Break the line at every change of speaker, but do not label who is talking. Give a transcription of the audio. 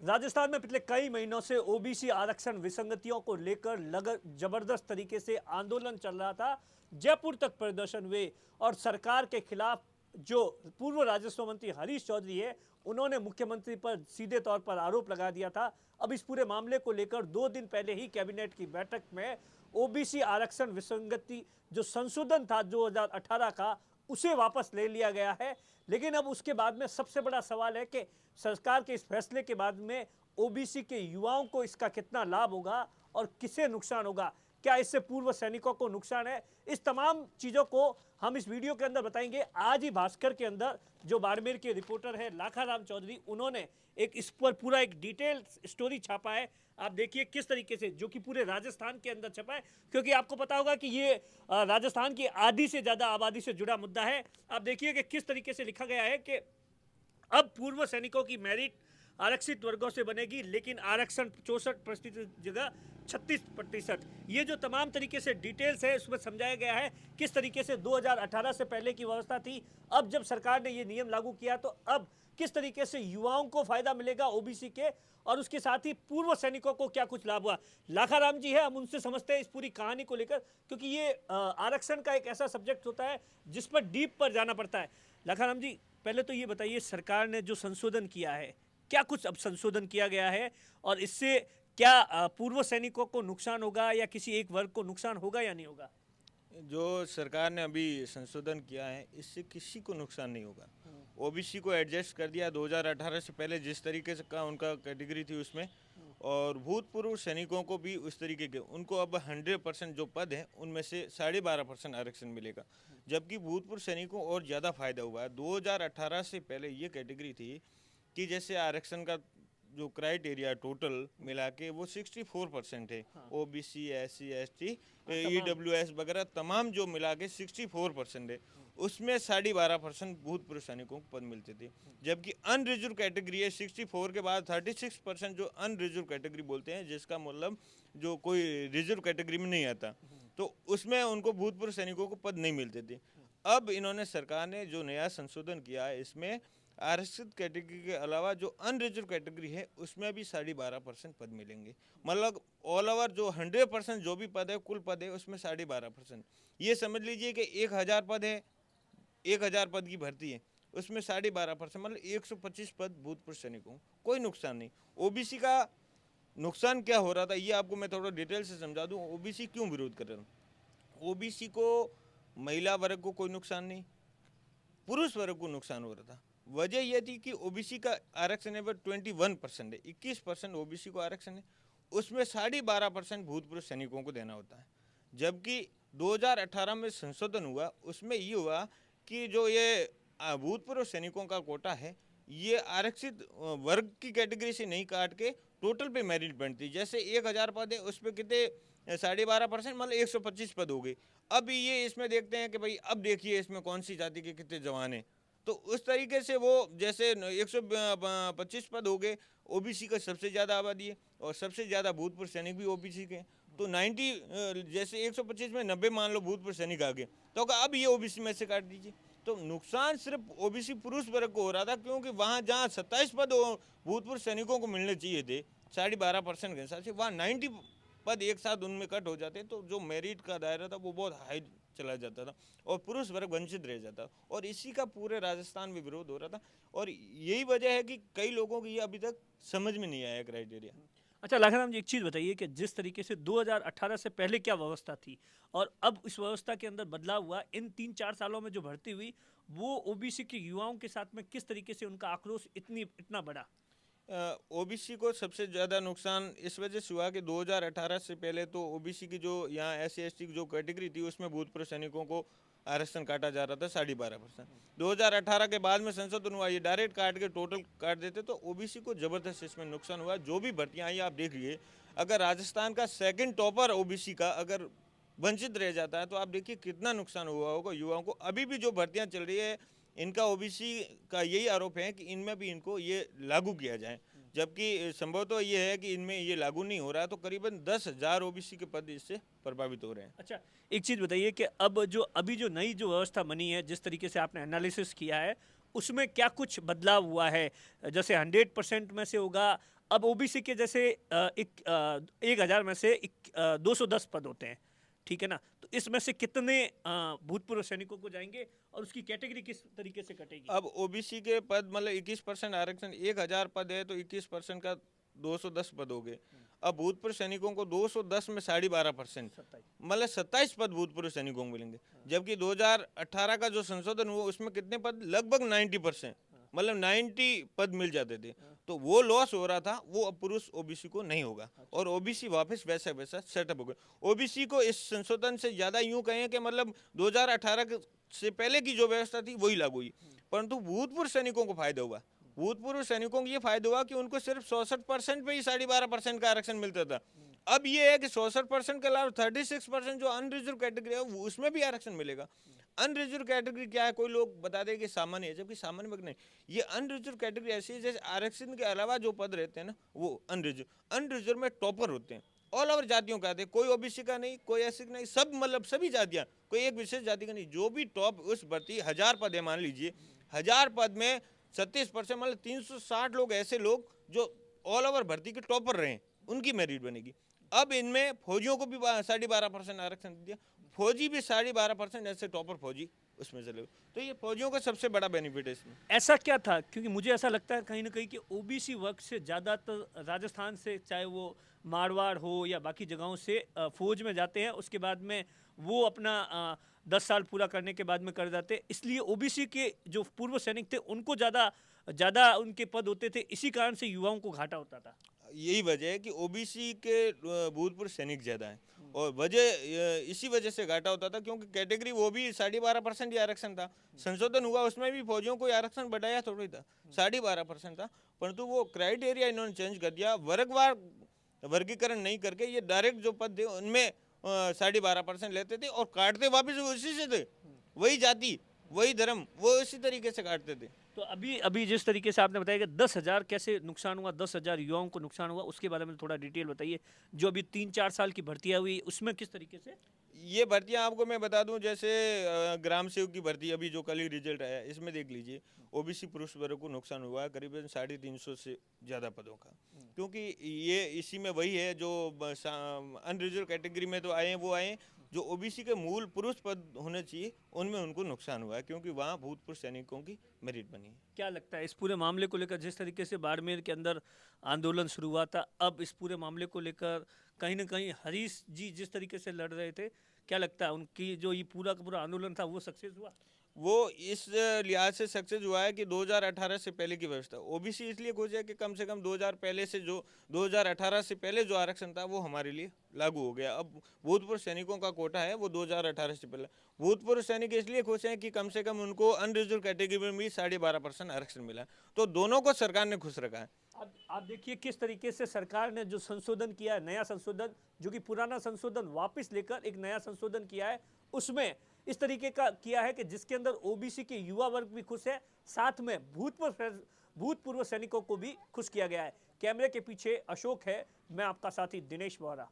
राजस्थान में पिछले कई महीनों से ओबीसी आरक्षण विसंगतियों को लेकर जबरदस्त तरीके से आंदोलन चल रहा था। जयपुर तक प्रदर्शन हुए और सरकार के खिलाफ जो पूर्व राजस्व मंत्री हरीश चौधरी है, उन्होंने मुख्यमंत्री पर सीधे तौर पर आरोप लगा दिया था। अब इस पूरे मामले को लेकर 2 दिन पहले ही कैबिनेट की बैठक में ओबीसी आरक्षण विसंगति जो संशोधन था 2018 का, उसे वापस ले लिया गया है। लेकिन अब उसके बाद में सबसे बड़ा सवाल है कि सरकार के इस फैसले के बाद में ओबीसी के युवाओं को इसका कितना लाभ होगा और किसे नुकसान होगा। क्या इससे पूर्व सैनिकों को नुकसान है? इस तमाम चीजों को हम इस वीडियो के अंदर बताएंगे। आज ही भास्कर के अंदर जो बाड़मेर के रिपोर्टर है लाखाराम चौधरी, उन्होंने इस पर पूरा एक डिटेल स्टोरी छापा है। आप देखिए किस तरीके से, जो कि पूरे राजस्थान के अंदर छपा है, क्योंकि आपको पता होगा कि ये राजस्थान की आधी से ज्यादा आबादी से जुड़ा मुद्दा है। आप देखिए कि किस तरीके से लिखा गया है कि अब पूर्व सैनिकों की मेरिट आरक्षित वर्गों से बनेगी, लेकिन आरक्षण 64% जगह 36%। ये जो तमाम तरीके से डिटेल्स है उसमें समझाया गया है किस तरीके से 2018 से पहले की व्यवस्था थी, अब जब सरकार ने ये नियम लागू किया तो अब किस तरीके से युवाओं को फायदा मिलेगा ओबीसी के, और उसके साथ ही पूर्व सैनिकों को क्या कुछ लाभ हुआ। लाखाराम जी है, हम उनसे समझते हैं इस पूरी कहानी को लेकर, क्योंकि ये आरक्षण का एक ऐसा सब्जेक्ट होता है जिस पर डीप पर जाना पड़ता है। लाखाराम जी, पहले तो ये बताइए, सरकार ने जो संशोधन किया है, क्या कुछ अब संशोधन किया गया है और इससे क्या पूर्व सैनिकों को नुकसान होगा या किसी एक वर्ग को नुकसान होगा या नहीं होगा?
जो सरकार ने अभी संशोधन किया है इससे किसी को नुकसान नहीं होगा। ओबीसी को एडजस्ट कर दिया 2018 से पहले जिस तरीके से का उनका कैटेगरी थी उसमें, और भूतपूर्व सैनिकों को भी उस तरीके के उनको अब 100% जो पद हैं उनमें से 12.5% आरक्षण मिलेगा, जबकि भूतपूर्व सैनिकों और ज़्यादा फायदा हुआ है। 2018 से पहले ये कैटेगरी थी कि जैसे आरक्षण का जो क्राइटेरिया टोटल मिला के वो 64% है। ओबीसी, SC, ST, EWS वगैरह तमाम जो मिला के 64% है। उसमें 12.5% भूतपूर्व सैनिकों को पद मिलते थे, जबकि अनरिजर्व कैटेगरी है 64 के बाद 36% जो अनरिजर्व कैटेगरी बोलते हैं, जिसका मतलब जो कोई रिजर्व कैटेगरी में नहीं आता, तो उसमें उनको भूतपूर्व सैनिकों को पद नहीं मिलते थे। अब इन्होंने सरकार ने जो नया संशोधन किया है इसमें आरक्षित कैटेगरी के अलावा जो अनरिजर्व कैटेगरी है उसमें भी 12.5% पद मिलेंगे। मतलब ऑल ओवर जो 100% जो भी पद है, कुल पद है, उसमें 12.5%। ये समझ लीजिए कि 1000 पद है, 1000 पद की भर्ती है, उसमें 12.5% मतलब 125 पद भूतपूर्व सैनिकों, कोई नुकसान नहीं। ओबीसी का नुकसान क्या हो रहा था ये आपको मैं थोड़ा डिटेल से समझा दूं। ओबीसी क्यों विरोध कर रहा था? ओबीसी को महिला वर्ग को कोई नुकसान नहीं, पुरुष वर्ग को नुकसान हो रहा था। वजह यह थी कि ओबीसी का आरक्षण है वो 21% है, 21% ओबीसी को आरक्षण है, उसमें 12.5% भूतपूर्व सैनिकों को देना होता है। जबकि 2018 में संशोधन हुआ, उसमें ये हुआ कि जो ये भूतपूर्व सैनिकों का कोटा है ये आरक्षित वर्ग की कैटेगरी से नहीं काट के टोटल पे मेरिट बनती। जैसे 1000 पद है उस पर कितने 12.5% मतलब 125 पद हो गए। अब ये इसमें देखते हैं कि भाई अब देखिए इसमें कौन सी जाति के कितने जवान हैं, तो उस तरीके से वो जैसे 125 पद हो गए। ओबीसी का सबसे ज़्यादा आबादी है और सबसे ज़्यादा भूतपूर्व सैनिक भी ओबीसी के हैं, तो 90 जैसे 125 में 90 मान लो भूतपूर्व सैनिक आ गए, तो अब ये ओबीसी में से काट दीजिए। तो नुकसान सिर्फ ओबीसी पुरुष वर्ग को हो रहा था, क्योंकि वहाँ जहाँ 27 पद भूतपूर्व सैनिकों को मिलने चाहिए थे 12.5% के हिसाब से, वहाँ 90 पद एक साथ उनमें कट हो जाते, तो जो मेरिट का दायरा था वो बहुत हाई चला जाता था और पुरुष वर्ग वंचित रह जाता, और इसी का पूरे राजस्थान में विरोध हो रहा था। और यही वजह है कि कई लोगों को ये अभी तक समझ में नहीं आया क्राइटेरिया।
अच्छा लाखाराम जी, एक चीज़ बताइए कि जिस तरीके से 2018 से पहले क्या व्यवस्था थी और अब इस व्यवस्था के अंदर बदलाव हुआ, इन 3-4 सालों में जो भर्ती हुई, वो ओबीसी के युवाओं के साथ में किस तरीके से उनका आक्रोश इतना बड़ा?
ओबीसी को सबसे ज़्यादा नुकसान इस वजह से हुआ कि 2018 से पहले तो ओबीसी की जो यहाँ SC ST की जो कैटेगरी थी उसमें भूतपूर्व सैनिकों को आरक्षण काटा जा रहा था 12.5%। 2018 के बाद में संशोधन हुआ, ये डायरेक्ट काट के टोटल काट देते, तो ओबीसी को ज़बरदस्त इसमें नुकसान हुआ। जो भी भर्तियाँ आई आप देखिए, अगर राजस्थान का सेकेंड टॉपर ओबीसी का अगर वंचित रह जाता है तो आप देखिए कितना नुकसान हुआ होगा युवाओं को। अभी भी जो भर्तियाँ चल रही है इनका ओबीसी का यही आरोप है कि इनमें भी इनको ये लागू किया जाए, जबकि संभवतः ये है कि इनमें ये लागू नहीं हो रहा है, तो करीबन 10,000 ओबीसी के पद इससे प्रभावित हो रहे हैं।
अच्छा, एक चीज़ बताइए कि अब जो अभी जो नई जो व्यवस्था बनी है, जिस तरीके से आपने एनालिसिस किया है, उसमें क्या कुछ बदलाव हुआ है? जैसे 100% में से होगा, अब ओबीसी के जैसे 1000 में से 210 पद होते हैं, ठीक है ना? तो इसमें से कितने भूतपूर्व सैनिकों को जाएंगे और उसकी कैटेगरी किस तरीके से कटेगी?
अब ओबीसी के पद मतलब 21% आरक्षण, 1000 पद है तो 21% का 210 पद हो गए। अब भूतपूर्व सैनिकों को 210 में 12.5%,
27।
मतलब 27 पद भूतपूर्व सैनिकों को मिलेंगे। जबकि 2018 का जो संशोधन हुआ उसमें कितने पद, लगभग 90%, मतलब 90 पद मिल जाते थे। तो वो लॉस हो रहा था, वो अब पुरुष ओबीसी को नहीं होगा और ओबीसी वापस वैसा वैसा सेटअप हो गया। ओबीसी को इस संशोधन से ज्यादा यूं कहें कि मतलब 2018 से पहले की जो व्यवस्था थी वही लागू हुई, परंतु भूतपूर्व सैनिकों को फायदा हुआ। भूतपूर्व सैनिकों को ये फायदा हुआ कि उनको सिर्फ 66% पे ही 12.5% का आरक्षण मिलता था। अब ये है कि 66% के अलावा 36% जो अनरिजर्व कैटेगरी है उसमें भी आरक्षण मिलेगा। अनरिजर्व कैटेगरी क्या है, कोई लोग बता दें कि सामान्य है, जबकि सामान्य वर्ग नहीं। ये अनरिजर्व कैटेगरी ऐसी है जैसे आरक्षण के अलावा जो पद रहते हैं ना वो अनरिजर्व। अनरिजर्व में टॉपर होते हैं, ऑल ओवर जातियों का आते हैं, कोई ओबीसी का नहीं, कोई एससी का नहीं, सब मतलब सभी जातियां, कोई एक विशेष जाति का नहीं। जो भी टॉप उस भर्ती 1000 पद है, मान लीजिए 1000 पद में 36% मतलब 360 लोग, ऐसे लोग जो ऑल ओवर भर्ती के टॉपर रहे, उनकी मेरिट बनेगी। अब इनमें फौजियों को भी 12.5% आरक्षण दिया, फौजी भी 12.5% ऐसे टॉपर फौजी उसमें चले गए। तो ये फौजियों का सबसे बड़ा बेनिफिट है इसमें।
ऐसा क्या था? क्योंकि मुझे ऐसा लगता है कहीं ना कहीं कि ओबीसी वर्ग से ज़्यादातर राजस्थान से, चाहे वो मारवाड़ हो या बाकी जगहों से फौज में जाते हैं, उसके बाद में वो अपना 10 साल पूरा करने के बाद में कर जाते हैं। इसलिए ओबीसी के जो पूर्व सैनिक थे उनको ज़्यादा ज़्यादा उनके पद होते थे, इसी कारण से युवाओं को घाटा होता था।
यही वजह है कि ओबीसी के भूतपूर्व सैनिक ज्यादा हैं, और वजह इसी वजह से घाटा होता था क्योंकि कैटेगरी वो भी 12.5% ही आरक्षण था। संशोधन हुआ उसमें भी फौजियों को आरक्षण बढ़ाया थोड़ी था, 12.5% था, परंतु वो क्राइटेरिया इन्होंने चेंज कर दिया, वर्गवार वर्गीकरण नहीं करके ये डायरेक्ट जो पद थे उनमें 12.5% लेते थे और काटते वापिस उसी से थे, वही जाति वही धर्म वो इसी तरीके से काटते थे।
तो अभी अभी जिस तरीके से आपने बताया कि 10,000 कैसे नुकसान हुआ, 10,000 युवाओं को नुकसान हुआ, उसके बारे में थोड़ा डिटेल बताइए। जो अभी 3-4 साल की भर्तियां हुई उसमें किस तरीके से?
ये भर्तियां आपको मैं बता दूं, जैसे ग्राम सेवक की भर्ती अभी जो कल ही रिजल्ट आया, इसमें देख लीजिए ओबीसी पुरुष वर्ग को नुकसान हुआ है करीबन 350 से ज़्यादा पदों का, क्योंकि ये इसी में वही है जो अनरिजर्व कैटेगरी में तो आए हैं, वो आए हैं, जो ओबीसी के मूल पुरुष पद होने चाहिए उनमें उनको नुकसान हुआ है, क्योंकि वहाँ भूतपूर्व सैनिकों की मेरिट बनी है।
क्या लगता है इस पूरे मामले को लेकर, जिस तरीके से बाड़मेर के अंदर आंदोलन शुरू हुआ था, अब इस पूरे मामले को लेकर कहीं ना कहीं हरीश जी जिस तरीके से लड़ रहे थे, क्या लगता है उनकी जो ये पूरा का पूरा आंदोलन था वो सक्सेस हुआ?
वो इस लिहाज से सक्सेस हुआ है कि 2018 से पहले की व्यवस्था ओबीसी इसलिए खुश है कि कम से कम 2000 पहले से जो 2018 से पहले जो आरक्षण था वो हमारे लिए लागू हो गया। अब भूतपूर्व सैनिकों का कोटा है वो 2018 से पहले। भूतपूर्व सैनिक इसलिए खुश हैं कि कम से कम उनको अनरिजर्व कैटेगरी में भी 12.5% आरक्षण मिला, तो दोनों को सरकार ने खुश रखा है।
अब आप देखिए किस तरीके से सरकार ने जो संशोधन किया है, नया संशोधन, जो कि पुराना संशोधन वापस लेकर एक नया संशोधन किया है, उसमें इस तरीके का किया है कि जिसके अंदर ओबीसी के युवा वर्ग भी खुश है, साथ में भूतपूर्व सैनिकों को भी खुश किया गया है। कैमरे के पीछे अशोक है, मैं आपका साथी दिनेश बोहरा।